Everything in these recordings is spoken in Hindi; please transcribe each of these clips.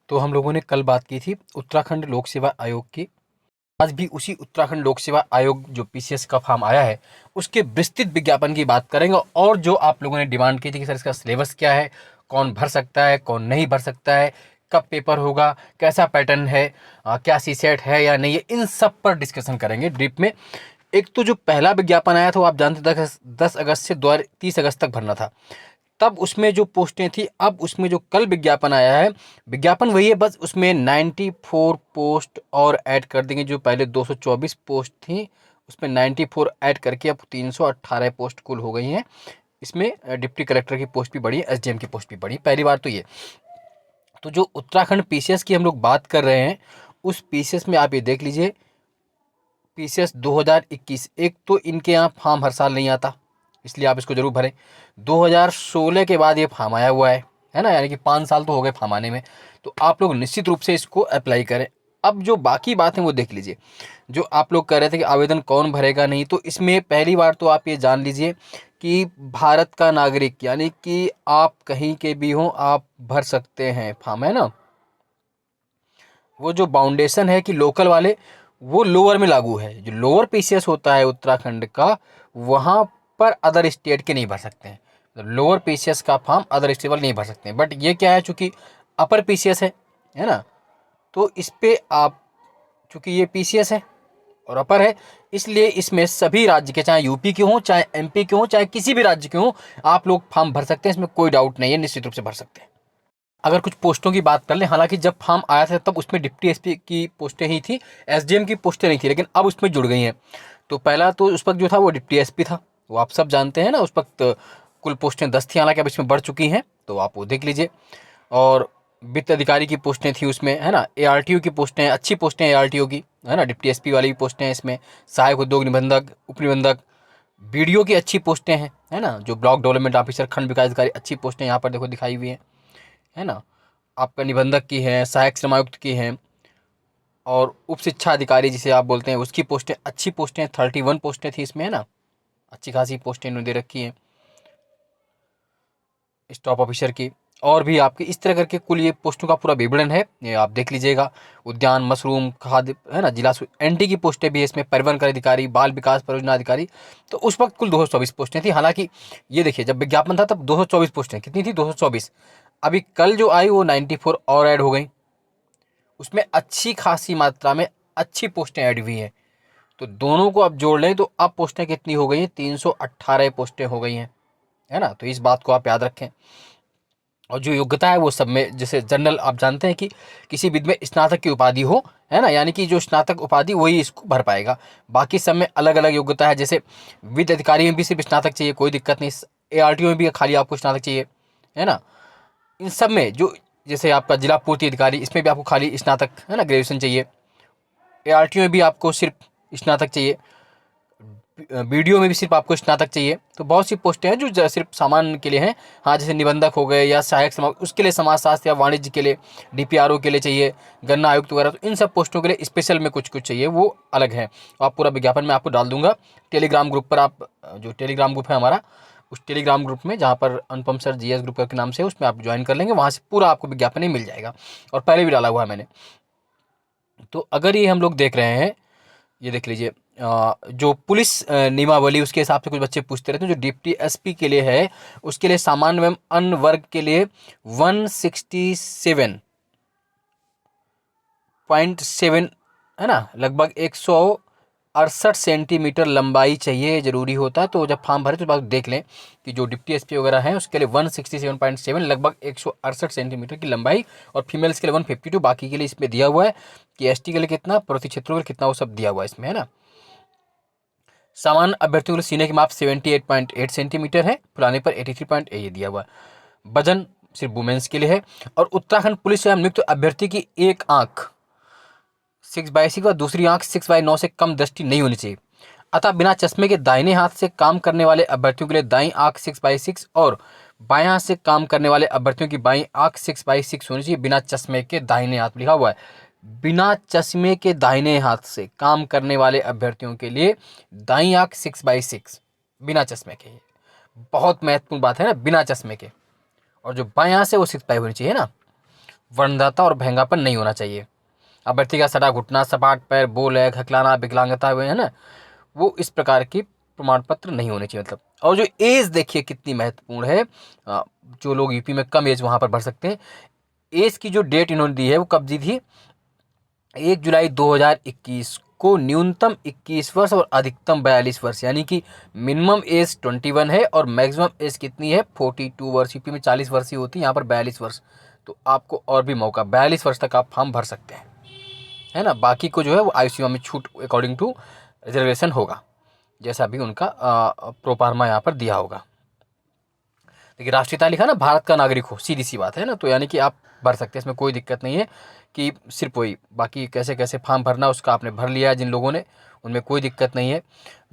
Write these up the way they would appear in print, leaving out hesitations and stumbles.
तो हम लोगों ने कल बात की थी उत्तराखंड लोक सेवा आयोग की। आज भी उसी उत्तराखंड लोक सेवा आयोग जो पीसीएस का फॉर्म आया है उसके विस्तृत विज्ञापन की बात करेंगे, और जो आप लोगों ने डिमांड की थी कि सर इसका सिलेबस क्या है, कौन भर सकता है, कौन नहीं भर सकता है, कब पेपर होगा, कैसा पैटर्न है, क्या सी सेट है या नहीं है, इन सब पर डिस्कशन करेंगे डीप में। एक तो जो पहला विज्ञापन आया था वो आप जानते थे 10 अगस्त से 30 अगस्त तक भरना था, तब उसमें जो पोस्टें थी। अब उसमें जो कल विज्ञापन आया है, विज्ञापन वही है, बस उसमें 94 पोस्ट और ऐड कर देंगे। जो पहले 224 पोस्ट थी उसमें 94 ऐड करके अब 318 पोस्ट कुल हो गई हैं। इसमें डिप्टी कलेक्टर की पोस्ट भी बढ़ी है, एसडीएम की पोस्ट भी बढ़ी, पहली बार तो ये। तो जो उत्तराखंड पीसीएस की हम लोग बात कर रहे हैं, उस पीसीएस में आप ये देख लीजिए, पीसीएस 2021। एक तो इनके यहाँ फॉर्म हर साल नहीं आता, इसलिए आप इसको जरूर भरें। 2016 के बाद ये फॉर्म आया हुआ है ना, यानी कि 5 साल तो हो गए फॉर्म आने में। तो आप लोग निश्चित रूप से इसको अप्लाई करें। अब जो बाकी बात है वो देख लीजिए। जो आप लोग कह रहे थे कि आवेदन कौन भरेगा नहीं, तो इसमें पहली बार तो आप ये जान लीजिए कि भारत का नागरिक, यानी कि आप कहीं के भी हों आप भर सकते हैं फॉर्म, है ना। वो जो बाउंडेशन है कि लोकल वाले, वो लोअर में लागू है। जो लोअर पीसीएस होता है उत्तराखंड का, वहाँ पर अदर स्टेट के नहीं भर सकते हैं। लोअर पीसीएस का फॉर्म अदर स्टेट वाले नहीं भर सकते हैं। बट ये क्या है, चूंकि अपर पीसीएस है ना, तो इस पे आप, चूंकि ये पीसीएस है और अपर है, इसलिए इसमें सभी राज्य के, चाहे यूपी के हों, चाहे एमपी के हों, चाहे किसी भी राज्य के हों, आप लोग फॉर्म भर सकते हैं। इसमें कोई डाउट नहीं है, निश्चित रूप से भर सकते हैं। अगर कुछ पोस्टों की बात कर लें, हालांकि जब फॉर्म आया था तब उसमें डिप्टी एसपी की पोस्टें ही थी, एसडीएम की पोस्टें नहीं थी, लेकिन अब उसमें जुड़ गई हैं। तो पहला तो उस वक्त जो था वो डिप्टी एसपी था, वो आप सब जानते हैं ना। उस वक्त कुल पोस्टें 10 थी, हालांकि अब इसमें बढ़ चुकी हैं, तो आप वो देख लीजिए। और वित्त अधिकारी की पोस्टें थी उसमें, है ना। एआरटीओ की पोस्टें, अच्छी पोस्टें एआरटीओ की, है ना। डिप्टी एसपी वाली भी पोस्टें हैं इसमें। सहायक उद्योग निबंधक, उप निबंधक, बीडीओ की अच्छी पोस्टें हैं, है ना। जो ब्लॉक डेवलपमेंट ऑफिसर, खंड विकास अधिकारी, अच्छी पोस्टें यहाँ पर देखो दिखाई हुई हैं, है ना। आपका निबंधक की हैं, सहायक श्रमायुक्त की हैं, और उप शिक्षा अधिकारी जिसे आप बोलते हैं उसकी पोस्टें, अच्छी पोस्टें 31 पोस्टें थी इसमें, है ना। अच्छी खासी पोस्टें इन्होंने दे रखी हैं स्टाफ ऑफिसर की। और भी आपके इस तरह करके कुल ये पोस्टों का पूरा विवरण है, ये आप देख लीजिएगा। उद्यान, मशरूम, खाद्य, है ना, जिला एनटी की पोस्टें भी है इसमें, परिवहन कर अधिकारी, बाल विकास परियोजना अधिकारी। तो उस वक्त कुल 224 पोस्टें थी। हालांकि ये देखिए, जब विज्ञापन था तब 224 पोस्टें, कितनी थी, 224। अभी कल जो आई वो 94 और ऐड हो गई। उसमें अच्छी खासी मात्रा में अच्छी पोस्टें ऐड हुई हैं। तो दोनों को अब जोड़ लें तो अब पोस्टें कितनी हो गई हैं, 318 पोस्टें हो गई हैं, है ना। तो इस बात को आप याद रखें। और जो योग्यता है वो सब में, जैसे जनरल, आप जानते हैं कि किसी विधि में स्नातक की उपाधि हो, है ना, यानी कि जो स्नातक उपाधि वही इसको भर पाएगा। बाकी सब में अलग अलग योग्यता है। जैसे वित्त अधिकारी में भी सिर्फ स्नातक चाहिए, कोई दिक्कत नहीं। एआरटीओ में भी खाली आपको स्नातक चाहिए, है ना। इन सब में जो, जैसे आपका जिला पूर्ति अधिकारी, इसमें भी आपको खाली स्नातक, है ना, ग्रेजुएशन चाहिए। एआरटीओ में भी आपको सिर्फ स्नातक चाहिए। वीडियो में भी सिर्फ आपको स्नातक चाहिए। तो बहुत सी पोस्टें हैं जो सिर्फ सामान्य के लिए हैं। हाँ, जैसे निबंधक हो गए या सहायक समाज, उसके लिए समाजशास्त्र या वाणिज्य के लिए, डीपीआरओ के लिए चाहिए, गन्ना आयुक्त वगैरह। तो इन सब पोस्टों के लिए स्पेशल में कुछ कुछ चाहिए, वो अलग है। आप पूरा विज्ञापन मैं आपको डाल दूंगा टेलीग्राम ग्रुप पर। आप जो टेलीग्राम ग्रुप है हमारा, उस टेलीग्राम ग्रुप में, जहाँ पर अनुपम सर जीएस ग्रुप के नाम से, उसमें आप ज्वाइन कर लेंगे, वहाँ से पूरा आपको विज्ञापन ही मिल जाएगा। और पहले भी डाला हुआ है मैंने। तो अगर ये हम लोग देख रहे हैं, ये देख लीजिए, जो पुलिस नियमावली, उसके हिसाब से कुछ बच्चे पूछते रहते हैं। जो डिप्टी एसपी के लिए है, उसके लिए सामान्य एवं अन्य वर्ग के लिए 167.7, है ना, लगभग 168 सेंटीमीटर लंबाई चाहिए, जरूरी होता है। तो जब फॉर्म भरे तो बात देख लें कि जो डिप्टी एसपी वगैरह हैं उसके लिए 167.7, लगभग 168 सेंटीमीटर की लंबाई। और फीमेल्स के लिए 152। बाकी के लिए इसमें दिया हुआ है कि एसटी के लिए कितना, पर्वतीय क्षेत्रों के लिए कितना, वो सब दिया हुआ है इसमें, है ना। सामान्य अभ्यर्थियों के लिए सीने की माप 78.8 सेंटीमीटर है, फुलाने पर 83.8 ये दिया हुआ है। वजन सिर्फ वुमेन्स के लिए है। और उत्तराखंड पुलिस सेवा नियुक्त अभ्यर्थी की एक आंख 6/6 और दूसरी आंख 6/9 से कम दृष्टि नहीं होनी चाहिए। अतः बिना चश्मे के दाहिने हाथ से काम करने वाले अभ्यर्थियों के लिए दाईं आंख 6/6 और बाएं हाथ से काम करने वाले अभ्यर्थियों की बाईं आंख 6/6 होनी चाहिए। बिना चश्मे के दाहिने हाथ, लिखा हुआ है, बिना चश्मे के दाहिने हाथ से काम करने वाले अभ्यर्थियों के लिए दाईं आंख 6/6, बिना चश्मे के। बहुत महत्वपूर्ण बात है ना, बिना चश्मे के। और जो बाएं हाथ से वो 6/5 होनी चाहिए ना। वर्णदाता और भयंगापन नहीं होना चाहिए। अभ्यर्थी का सटा घुटना, सपाट पैर, बोल है, हकलाना, विकलांगता हुए, है ना, वो इस प्रकार की प्रमाण पत्र नहीं होने चाहिए मतलब। और जो एज देखिए कितनी महत्वपूर्ण है, जो लोग यूपी में कम एज वहाँ पर भर सकते हैं, एज की जो डेट इन्होंने दी है वो कब दी थी, 1 जुलाई 2021 को न्यूनतम 21 वर्ष और अधिकतम 42 वर्ष, यानी कि मिनिमम एज 21 है और मैक्सिमम एज कितनी है 42 वर्ष। यूपी में 40 वर्ष ही होती है, यहाँ पर 42 वर्ष। तो आपको और भी मौका, 42 वर्ष तक आप फॉर्म भर सकते हैं, है ना। बाकी को जो है वो आयु सीमा में छूट अकॉर्डिंग टू रिजर्वेशन होगा, जैसा भी उनका प्रोफार्मा यहाँ पर दिया होगा। देखिए राष्ट्रीयता लिखा ना, भारत का नागरिक हो, सीधी सी बात है ना, तो यानी कि आप भर सकते हैं, इसमें कोई दिक्कत नहीं है कि सिर्फ वही। बाकी कैसे कैसे फॉर्म भरना उसका आपने भर लिया है जिन लोगों ने, उनमें कोई दिक्कत नहीं है।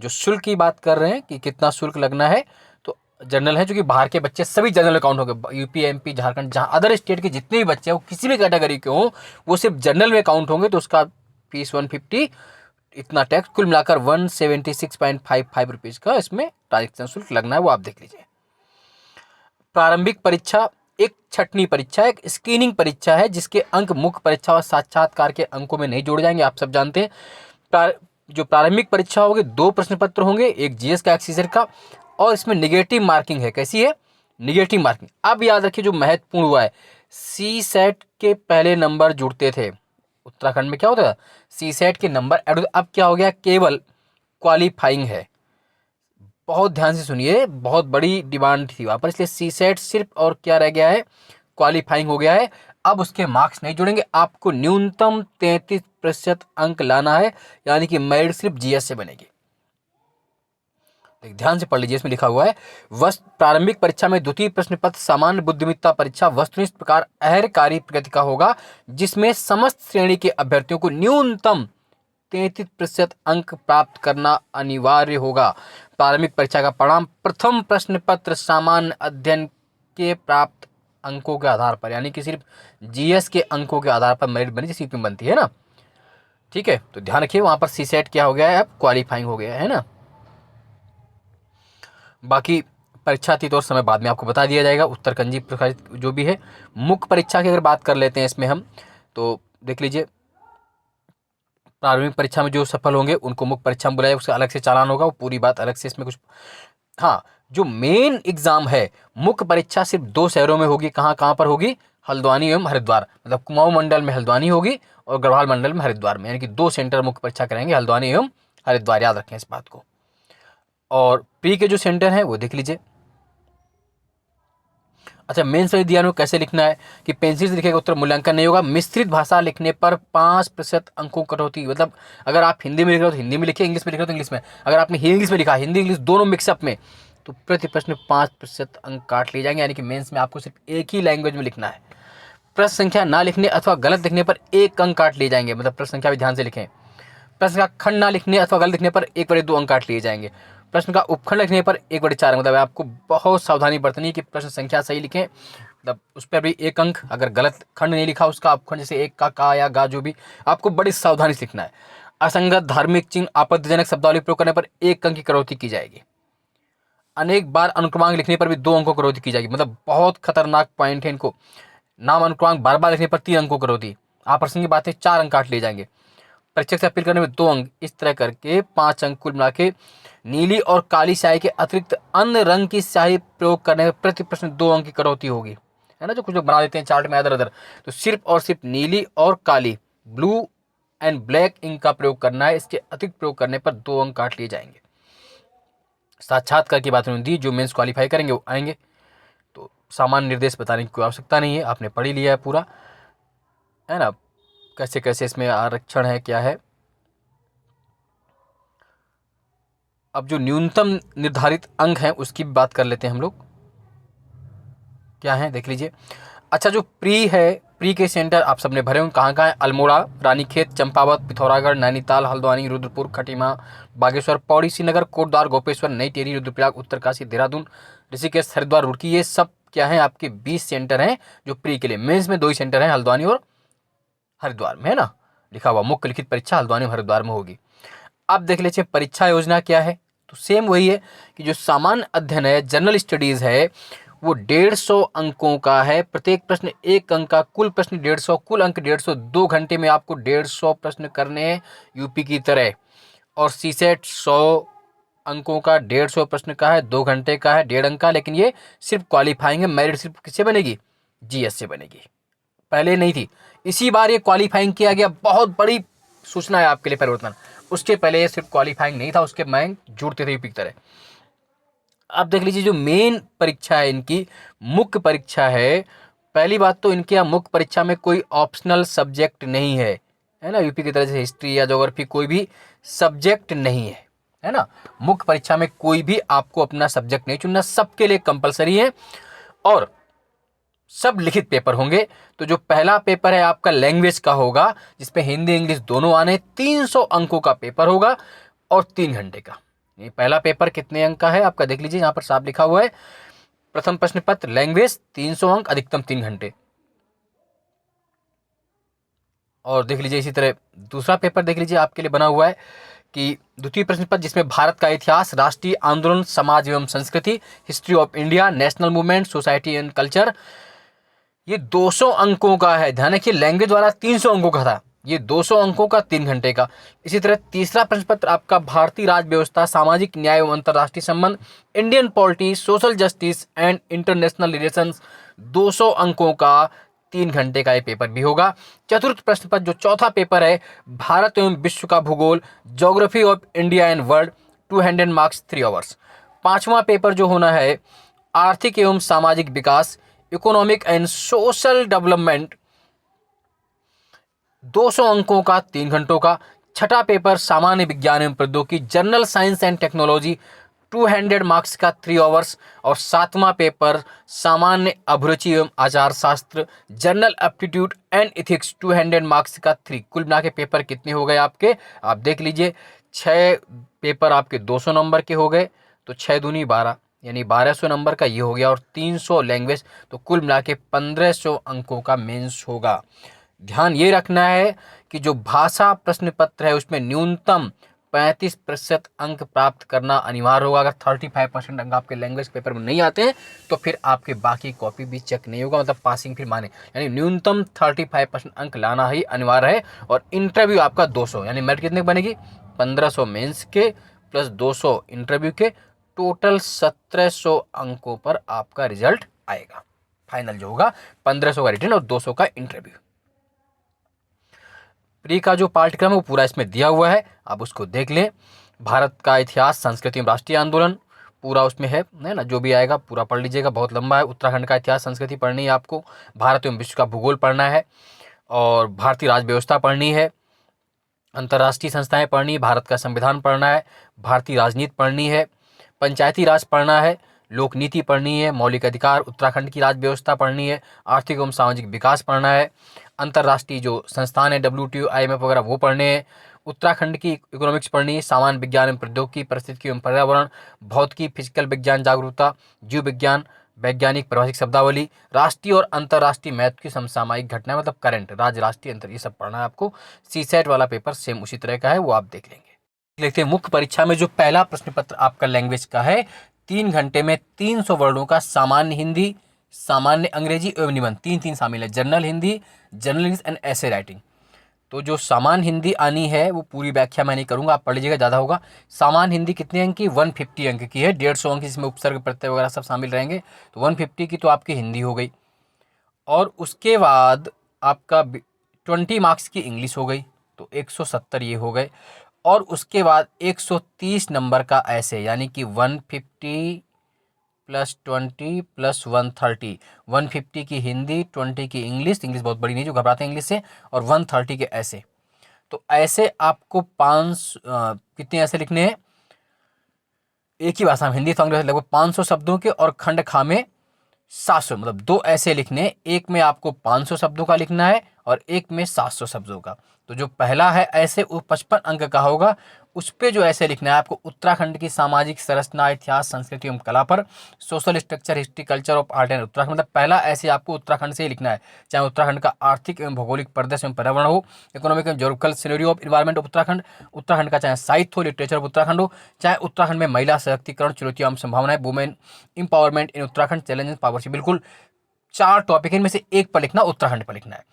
जो शुल्क की बात कर रहे हैं कि कितना शुल्क लगना है, तो जनरल है, चूँकि बाहर के बच्चे सभी जनरल अकाउंट होंगे, यूपी, एमपी, झारखंड, जहाँ अदर स्टेट के जितने भी बच्चे हैं वो किसी भी कैटेगरी के हों, वो सिर्फ जनरल में अकाउंट होंगे, तो उसका फीस 150, इतना टैक्स, कुल मिलाकर 176.55 रुपीज़ का इसमें ट्रांजेक्शन शुल्क लगना है, वो आप देख लीजिए। प्रारंभिक परीक्षा एक छटनी परीक्षा, एक स्क्रीनिंग परीक्षा है, जिसके अंक मुख्य परीक्षा और साक्षात्कार के अंकों में नहीं जोड़े जाएंगे, आप सब जानते हैं। जो प्रारंभिक परीक्षा होगी, 2 प्रश्न पत्र होंगे, एक जीएस का, एक सीजर का, और इसमें निगेटिव मार्किंग है। कैसी है? Negative marking. अब याद रखिए जो महत्वपूर्ण हुआ है, सी सेट के पहले नंबर जुड़ते थे, उत्तराखंड में क्या होता था, सी सेट के नंबर ऐड, अब क्या हो गया, केवल क्वालिफाइंग है। बहुत ध्यान से सुनिए, बहुत बड़ी डिमांड थी वहाँ पर, इसलिए सी सेट सिर्फ और क्या रह गया है, क्वालिफाइंग हो गया है। अब उसके मार्क्स नहीं जुड़ेंगे, आपको न्यूनतम 33% अंक लाना है, यानी कि मेरिट स्लिप जीएस से बनेगी। ध्यान से पढ़ लीजिए, इसमें लिखा हुआ है, प्रारंभिक परीक्षा में द्वितीय प्रश्न पत्र सामान्य बुद्धिमत्ता परीक्षा वस्तुनिष्ठ प्रकार अहर्कारी प्रकृति का होगा, जिसमें समस्त श्रेणी के अभ्यर्थियों को न्यूनतम 33% अंक प्राप्त करना अनिवार्य होगा। प्रारंभिक परीक्षा का परिणाम प्रथम प्रश्न पत्र सामान्य अध्ययन के प्राप्त अंकों के आधार पर, यानी कि सिर्फ जीएस के अंकों के आधार पर मेरिट बनी, जैसी यूपी बनती है ना, ठीक है। तो ध्यान रखिए, वहां पर सी सेट क्या हो गया है, अब क्वालिफाइंग हो गया है ना। बाकी परीक्षा तिथि और समय बाद में आपको बता दिया जाएगा, उत्तरकंजी प्रकाशित जो भी है। मुख्य परीक्षा की अगर बात कर लेते हैं इसमें हम, तो देख लीजिए, प्रारंभिक परीक्षा में जो सफल होंगे उनको मुख्य परीक्षा में बुलाया, उसका अलग से चालान होगा, वो पूरी बात अलग से इसमें कुछ। हाँ, जो मेन एग्जाम है, मुख्य परीक्षा सिर्फ 2 शहरों में होगी, कहाँ कहाँ पर होगी, हल्द्वानी एवं हरिद्वार, मतलब कुमाऊं मंडल में हल्द्वानी होगी और गढ़वाल मंडल में हरिद्वार में, यानी कि 2 सेंटर मुख्य परीक्षा करेंगे, हल्द्वानी एवं हरिद्वार, याद रखें इस बात को। और प्री के जो सेंटर हैं वो देख लीजिए। अच्छा, मेंस में दिया कैसे लिखना है कि पेंसिल से लिखेगा उत्तर मूल्यांकन नहीं होगा, मिश्रित भाषा लिखने पर 5% अंकों कटौती, मतलब अगर आप हिंदी में लिख रहे हो तो हिंदी में लिखिए, इंग्लिश में लिख रहे हो तो इंग्लिश में, अगर आपने इंग्लिश में लिखा, हिंदी इंग्लिश दोनों मिक्सअप में, तो प्रति प्रश्न 5% अंक काट लिए जाएंगे, यानी कि मेंस में आपको सिर्फ एक ही लैंग्वेज में लिखना है। प्रश्न संख्या ना लिखने अथवा गलत लिखने पर 1 अंक काट लिए जाएंगे, मतलब प्रश्न संख्या भी ध्यान से लिखें। प्रश्न का खंड ना लिखने अथवा गलत लिखने पर 1/2 अंक काट लिए जाएंगे। प्रश्न का उपखंड लिखने पर 1/4, मतलब आपको बहुत सावधानी बरतनी है कि प्रश्न संख्या सही लिखें, मतलब उस पर भी 1 अंक, अगर गलत खंड नहीं लिखा उसका उपखंड, जैसे एक का या गा, जो भी आपको बड़ी सावधानी से लिखना है। असंगत, धार्मिक चिन्ह, आपत्तिजनक शब्दावली प्रयोग करने पर 1 अंक की कटौती की जाएगी। अनेक बार अनुक्रमांक लिखने पर भी 2 अंकों की कटौती की जाएगी, मतलब बहुत खतरनाक पॉइंट है इनको। नाम अनुक्रमांक बार लिखने पर 3 अंकों की कटौती, आप्रसंगिक बातें 4 अंक काट लिए जाएंगे। परीक्षक से अपील करने में 2 अंक, इस तरह करके 5 अंक कुल मिला के। नीली और काली स्याही के अतिरिक्त अन्य रंग की स्याही प्रयोग करने में प्रति प्रश्न 2 अंक की कटौती होगी, है ना। जो कुछ लोग बना देते हैं चार्ट में अदर, तो सिर्फ और सिर्फ नीली और काली, ब्लू एंड ब्लैक इंक का प्रयोग करना है, इसके अतिरिक्त प्रयोग करने पर 2 अंक काट लिए जाएंगे। साक्षात्कार की बात उन्होंने दी, जो मेंस क्वालिफाई करेंगे वो आएंगे, तो सामान्य निर्देश बताने की कोई आवश्यकता नहीं है, आपने पढ़ ही लिया है पूरा, है ना, कैसे कैसे इसमें आरक्षण है, क्या है। अब जो न्यूनतम निर्धारित अंक हैं उसकी भी बात कर लेते हैं हम लोग, क्या है देख लीजिए। अच्छा, जो प्री है, प्री के सेंटर आप सबने भरे होंगे, कहाँ कहाँ है, अल्मोड़ा, रानीखेत, चंपावत, पिथौरागढ़, नैनीताल, हल्द्वानी, रुद्रपुर, खटीमा, बागेश्वर, पौड़ी, श्रीनगर, कोटद्वार, गोपेश्वर, नई टेहरी, रुद्रप्रयाग, उत्तरकाशी, देहरादून, ऋषिकेश, हरिद्वार, रुड़की, ये सब क्या है आपके 20 सेंटर हैं जो प्री के लिए। मेंस में 2 ही सेंटर हैं, हल्द्वानी और हरिद्वार में, है ना, लिखा हुआ मुख्य लिखित परीक्षा हल्द्वानी और हरिद्वार में होगी। अब देख लीजिए परीक्षा योजना क्या है, तो सेम वही है कि जो सामान्य अध्ययन है, जनरल स्टडीज़ है, वो 150 अंकों का है। प्रत्येक प्रश्न 1 अंक का, कुल प्रश्न 150, कुल अंक 150। 2 घंटे में आपको 150 प्रश्न करने हैं यूपी की तरह। और सीसेट 100 अंकों का, 150 प्रश्न का है, 2 घंटे का है, 1.5 अंक का। लेकिन ये सिर्फ क्वालिफाइंग है, मेरिट सिर्फ किससे बनेगी? जीएस से बनेगी, पहले नहीं थी। इसी बार ये क्वालिफाइंग किया गया, बहुत बड़ी सूचना है आपके लिए परिवर्तन। उसके पहले ये सिर्फ क्वालिफाइंग नहीं था, उसके बैंक जुड़ते थे यूपी की तरह। अब देख लीजिए जो मेन परीक्षा है इनकी, मुख्य परीक्षा है। पहली बात तो इनके यहाँ मुख्य परीक्षा में कोई ऑप्शनल सब्जेक्ट नहीं है ना। यूपी की तरह से हिस्ट्री या ज्योग्राफी कोई भी सब्जेक्ट नहीं है ना। मुख्य परीक्षा में कोई भी आपको अपना सब्जेक्ट नहीं चुनना, सबके लिए कंपलसरी है और सब लिखित पेपर होंगे। तो जो पहला पेपर है आपका लैंग्वेज का होगा, जिसमें हिंदी इंग्लिश दोनों आने, 300 अंकों का पेपर होगा और 3 घंटे का। ये पहला पेपर कितने अंक का है आपका देख लीजिए, यहाँ पर साफ लिखा हुआ है। प्रथम प्रश्न पत्र लैंग्वेज 300 अंक, अधिकतम 3 घंटे। और देख लीजिए इसी तरह दूसरा पेपर देख लीजिए आपके लिए बना हुआ है कि द्वितीय प्रश्न पत्र, जिसमें भारत का इतिहास, राष्ट्रीय आंदोलन, समाज एवं संस्कृति, history of India, national movement, society and culture, ये 200 अंकों का है। ध्यान रखिए लैंग्वेज वाला 300 अंकों का था, ये 200 अंकों का 3 घंटे का। इसी तरह तीसरा प्रश्न पत्र आपका भारतीय राज व्यवस्था, सामाजिक न्याय एवं अंतर्राष्ट्रीय संबंध, Indian polity, social justice and international relations, 200 अंकों का 3 घंटे का ये पेपर भी होगा। चतुर्थ प्रश्न पत्र जो चौथा पेपर है, भारत एवं विश्व का भूगोल, geography of India and world, 200 marks 3 hours. पांचवा पेपर जो होना है, आर्थिक एवं सामाजिक विकास, इकोनॉमिक एंड सोशल डेवलपमेंट, 200 अंकों का 3 घंटों का। छठा पेपर सामान्य विज्ञान एवं प्रौद्योगिकी, general science and technology, 200 marks का 3 आवर्स। और सातवां पेपर सामान्य अभिरुचि एवं आचार शास्त्र, general aptitude and ethics, 200 marks का 3। कुल मिला के पेपर कितने हो गए आपके, आप देख लीजिए 6 पेपर आपके 200 नंबर के हो गए, तो 6 दूनी 12, यानी 1200 नंबर का ये हो गया, और 300 लैंग्वेज, तो कुल मिला के 1500 अंकों का मेंस होगा। ध्यान ये रखना है कि जो भाषा प्रश्न पत्र है उसमें न्यूनतम 35% अंक प्राप्त करना अनिवार्य होगा। अगर 35% अंक आपके लैंग्वेज पेपर में नहीं आते हैं तो फिर आपके बाकी कॉपी भी चेक नहीं होगा, मतलब पासिंग फिर माने, यानी न्यूनतम 35% अंक लाना ही अनिवार्य है। और इंटरव्यू आपका 200, यानी मेरिट कितने बनेगी, 1500 मेंस के प्लस 200 इंटरव्यू के, टोटल 1700 अंकों पर आपका रिजल्ट आएगा। फाइनल जो होगा 1500 का रिटन और 200 का इंटरव्यू। प्री का जो पाठ्यक्रम है वो पूरा इसमें दिया हुआ है, आप उसको देख लें। भारत का इतिहास, संस्कृति एवं राष्ट्रीय आंदोलन पूरा उसमें है ना, जो भी आएगा पूरा पढ़ लीजिएगा, बहुत लंबा है। उत्तराखंड का इतिहास संस्कृति पढ़नी है आपको, भारत एवं विश्व का भूगोल पढ़ना है, और भारतीय राज व्यवस्था पढ़नी है, अंतर्राष्ट्रीय संस्थाएं पढ़नी है, भारत का संविधान पढ़ना है, भारतीय राजनीति पढ़नी है, पंचायती राज पढ़ना है, लोक नीति पढ़नी है, मौलिक अधिकार, उत्तराखंड की राज व्यवस्था पढ़नी है, आर्थिक एवं सामाजिक विकास पढ़ना है, अंतर्राष्ट्रीय जो संस्थान है WTO IMF वगैरह वो पढ़ने हैं, उत्तराखंड की इकोनॉमिक्स पढ़नी है, सामान्य विज्ञान एवं प्रौद्योगिकी, परिस्थितिकी एवं पर्यावरण, भौतिकी, फिजिकल विज्ञान जागरूकता, जीव विज्ञान, वैज्ञानिक परिभाषिक शब्दावली, राष्ट्रीय और अंतर्राष्ट्रीय महत्व की समसामयिक घटना, मतलब करंट, राज्य राष्ट्रीय अंतर, ये सब पढ़ना है आपको। सीसेट वाला पेपर सेम उसी तरह का है, वो आप देख लेंगे। देखते हैं मुख्य परीक्षा में जो पहला प्रश्न पत्र आपका लैंग्वेज का है, 3 घंटे में 300 वर्णों का सामान्य हिंदी, सामान्य अंग्रेजी एवं निबंध, 3 शामिल है, general Hindi, general English and ऐसे राइटिंग। तो जो सामान्य हिंदी आनी है वो पूरी व्याख्या मैं नहीं करूंगा, आप पढ़ लीजिएगा, ज़्यादा होगा। सामान्य हिंदी कितने अंक की, 150 अंक की है, 150 अंक इसमें उपसर्ग प्रत्यय वगैरह सब शामिल रहेंगे, तो 150 की तो आपकी हिंदी हो गई। और उसके बाद आपका 20 मार्क्स की इंग्लिश हो गई, तो 170 ये हो गए। और उसके बाद 130 नंबर का ऐसे, यानी कि 150 + 20 + 130, 150 की हिंदी, 20 की इंग्लिश बहुत बड़ी नहीं जो घबराते हैं इंग्लिश से, और 130 के ऐसे। तो ऐसे आपको 5 कितने ऐसे लिखने हैं, एक ही भाषा में, हिंदी तो अंग्रेजी, लगभग 500 शब्दों के, और खंड खा में 700, मतलब 2 ऐसे लिखने, एक में आपको 500 शब्दों का लिखना है और एक में 700 शब्दों का। तो जो पहला है ऐसे वो 55 अंक का होगा, उस पे जो ऐसे लिखना है आपको उत्तराखंड की सामाजिक संरचना, इतिहास, संस्कृति एवं कला पर, social structure, history, culture of art and Uttarakhand, मतलब पहला ऐसे आपको उत्तराखंड से ही लिखना है, चाहे उत्तराखंड का आर्थिक एवं भौगोलिक परिदृश्य एवं पर्यावरण हो, इकोनॉमिक एवं geographical scenario of environment of Uttarakhand, Uttarakhand का चाहे साहित्य हो, लिटरेचर ऑफ उत्तराखंड हो, चाहे उत्तराखंड में महिला सशक्तिकरण, चुनौतियां एवं संभावनाएं, वुमेन एम्पावरमेंट इन उत्तराखंड, चैलेंजेस, पावर्टी, बिल्कुल 4 टॉपिक इनमें से एक पर लिखना, उत्तराखंड पर लिखना है।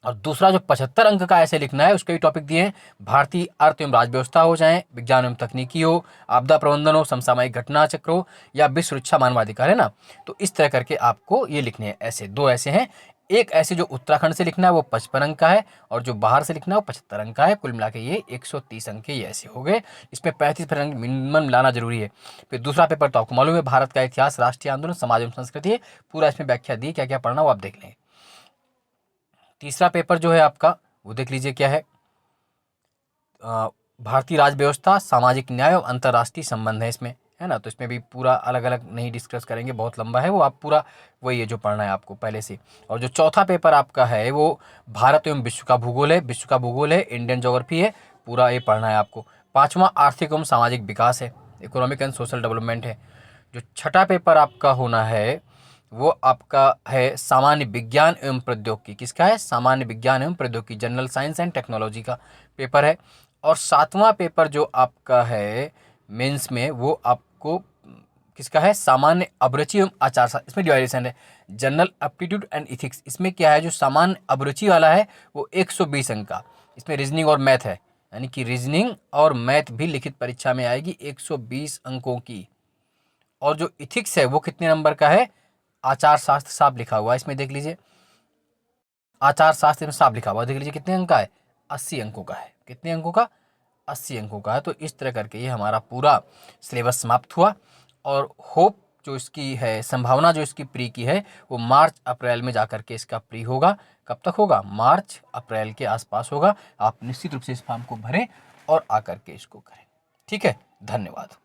और दूसरा जो 75 अंक का ऐसे लिखना है, उसके भी टॉपिक दिए हैं, भारतीय अर्थ एवं राज व्यवस्था हो, चाहे विज्ञान एवं तकनीकी हो, आपदा प्रबंधन हो, समसामयिक घटना चक्र हो, या विश्व सुरक्षा मानवाधिकार, है ना। तो इस तरह करके आपको ये लिखने हैं। ऐसे 2 ऐसे हैं, एक ऐसे जो उत्तराखंड से लिखना है वो 55 अंक का है, और जो बाहर से लिखना है वो 75 अंक का है। कुल मिला के ये 130 अंक के ये ऐसे हो गए। इसमें 35% अंक मिनिमम लाना जरूरी है। फिर दूसरा पेपर तो आपको मालूम है, भारत का इतिहास, राष्ट्रीय आंदोलन, समाज एवं संस्कृति है, पूरा इसमें व्याख्या दी, क्या क्या पढ़ना वो आप देख लें। तीसरा पेपर जो है आपका वो देख लीजिए क्या है, भारतीय राज व्यवस्था, सामाजिक न्याय और अंतर्राष्ट्रीय संबंध है इसमें, है ना। तो इसमें भी पूरा अलग अलग नहीं डिस्कस करेंगे, बहुत लंबा है वो, आप पूरा वही है जो पढ़ना है आपको पहले से। और जो चौथा पेपर आपका है वो भारत एवं विश्व का भूगोल है, विश्व का भूगोल है, इंडियन ज्योग्राफी है, पूरा ये पढ़ना है आपको। पाँचवा आर्थिक एवं सामाजिक विकास है, इकोनॉमिक एंड सोशल डेवलपमेंट है। जो छठा पेपर आपका होना है वो आपका है सामान्य विज्ञान एवं प्रौद्योगिकी, किसका है, सामान्य विज्ञान एवं प्रौद्योगिकी, जनरल साइंस एंड टेक्नोलॉजी का पेपर है। और सातवां पेपर जो आपका है मेंस में वो आपको किसका है, सामान्य अभिरुचि एवं आचार शास्त्र, इसमें डिवाइडेशन है, जनरल एप्टीट्यूड एंड इथिक्स। इसमें क्या है, जो सामान्य अभिरुचि वाला है वो 120 अंक का, इसमें रीजनिंग और मैथ है, यानी कि रीजनिंग और मैथ भी लिखित परीक्षा में आएगी 120 अंकों की। और जो इथिक्स है वो कितने नंबर का है, आचार शास्त्र साफ लिखा हुआ है इसमें, देख लीजिए आचार शास्त्र में साफ लिखा हुआ है, देख लीजिए कितने अंक का है, 80 अंकों का है। कितने अंकों का, 80 अंकों का है। तो इस तरह करके ये हमारा पूरा सिलेबस समाप्त हुआ। और होप जो इसकी है, संभावना जो इसकी प्री की है वो मार्च अप्रैल में जाकर के इसका प्री होगा। कब तक होगा, मार्च अप्रैल के आसपास होगा। आप निश्चित रूप से इस फॉर्म को भरें और आकर के इसको करें। ठीक है, धन्यवाद।